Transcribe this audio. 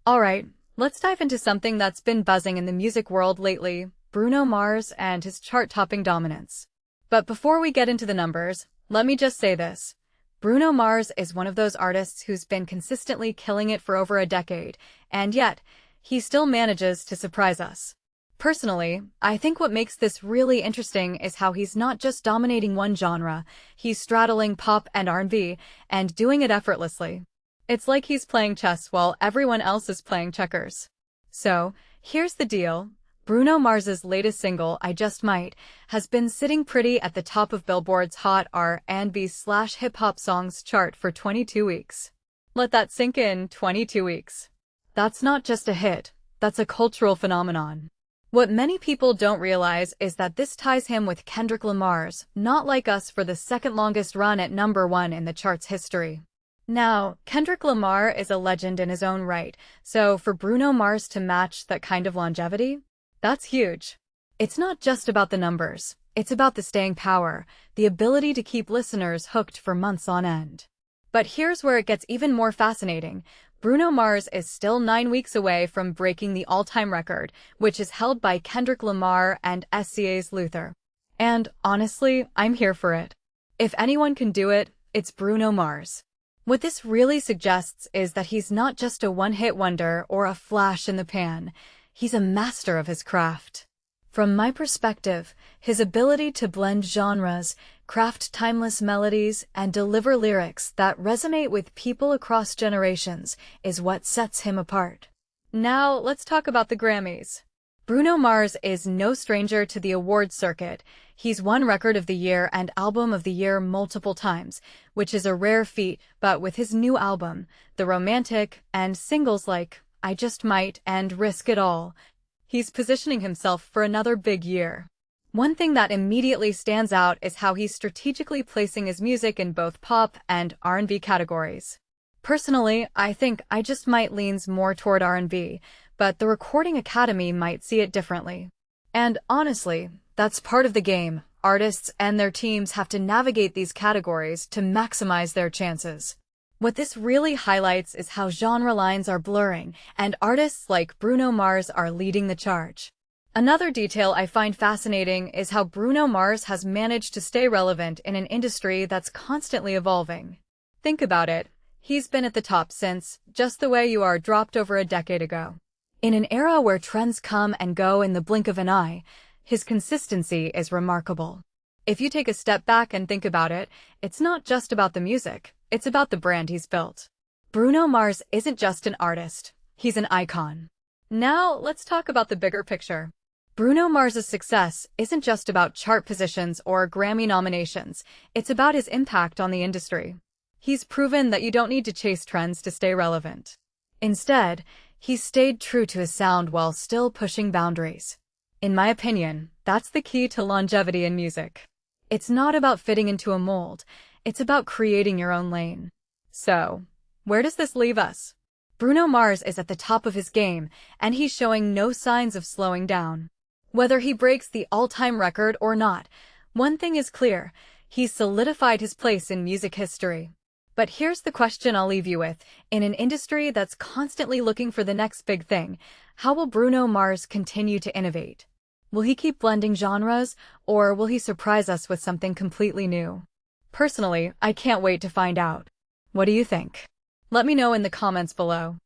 Alright, let's dive into something that's been buzzing in the music world lately, Bruno Mars and his chart-topping dominance. But before we get into the numbers, let me just say this. Bruno Mars is one of those artists who's been consistently killing it for over a decade, and yet, he still manages to surprise us. Personally, I think what makes this really interesting is how he's not just dominating one genre, he's straddling pop and R&B, and doing it effortlessly. It's like he's playing chess while everyone else is playing checkers. So, here's the deal. Bruno Mars's latest single, I Just Might, has been sitting pretty at the top of Billboard's Hot R&B/hip-hop songs chart for 22 weeks. Let that sink in, 22 weeks. That's not just a hit, that's a cultural phenomenon. What many people don't realize is that this ties him with Kendrick Lamar's Not Like Us for the second longest run at #1 in the chart's history. Now, Kendrick Lamar is a legend in his own right, so for Bruno Mars to match that kind of longevity, that's huge. It's not just about the numbers, it's about the staying power, the ability to keep listeners hooked for months on end. But here's where it gets even more fascinating. Bruno Mars is still 9 weeks away from breaking the all-time record, which is held by Kendrick Lamar and SCA's Luther. And honestly, I'm here for it. If anyone can do it, it's Bruno Mars. What this really suggests is that he's not just a one-hit wonder or a flash in the pan. He's a master of his craft. From my perspective, his ability to blend genres, craft timeless melodies, and deliver lyrics that resonate with people across generations is what sets him apart. Now, let's talk about the Grammys. Bruno Mars is no stranger to the awards circuit. He's won Record of the Year and Album of the Year multiple times, which is a rare feat, but with his new album, The Romantic, and singles like I Just Might and Risk It All, he's positioning himself for another big year. One thing that immediately stands out is how he's strategically placing his music in both pop and R&B categories. Personally, I think I Just Might leans more toward R&B, but the Recording Academy might see it differently. And honestly, that's part of the game. Artists and their teams have to navigate these categories to maximize their chances. What this really highlights is how genre lines are blurring, and artists like Bruno Mars are leading the charge. Another detail I find fascinating is how Bruno Mars has managed to stay relevant in an industry that's constantly evolving. Think about it. He's been at the top since Just the Way You Are dropped over a decade ago. In an era where trends come and go in the blink of an eye, his consistency is remarkable. If you take a step back and think about it, it's not just about the music, it's about the brand he's built. Bruno Mars isn't just an artist, he's an icon. Now, let's talk about the bigger picture. Bruno Mars's success isn't just about chart positions or Grammy nominations, it's about his impact on the industry. He's proven that you don't need to chase trends to stay relevant. Instead, he's stayed true to his sound while still pushing boundaries. In my opinion, that's the key to longevity in music. It's not about fitting into a mold, it's about creating your own lane. So, where does this leave us? Bruno Mars is at the top of his game, and he's showing no signs of slowing down. Whether he breaks the all-time record or not, one thing is clear, he's solidified his place in music history. But here's the question I'll leave you with. In an industry that's constantly looking for the next big thing, how will Bruno Mars continue to innovate? Will he keep blending genres, or will he surprise us with something completely new? Personally, I can't wait to find out. What do you think? Let me know in the comments below.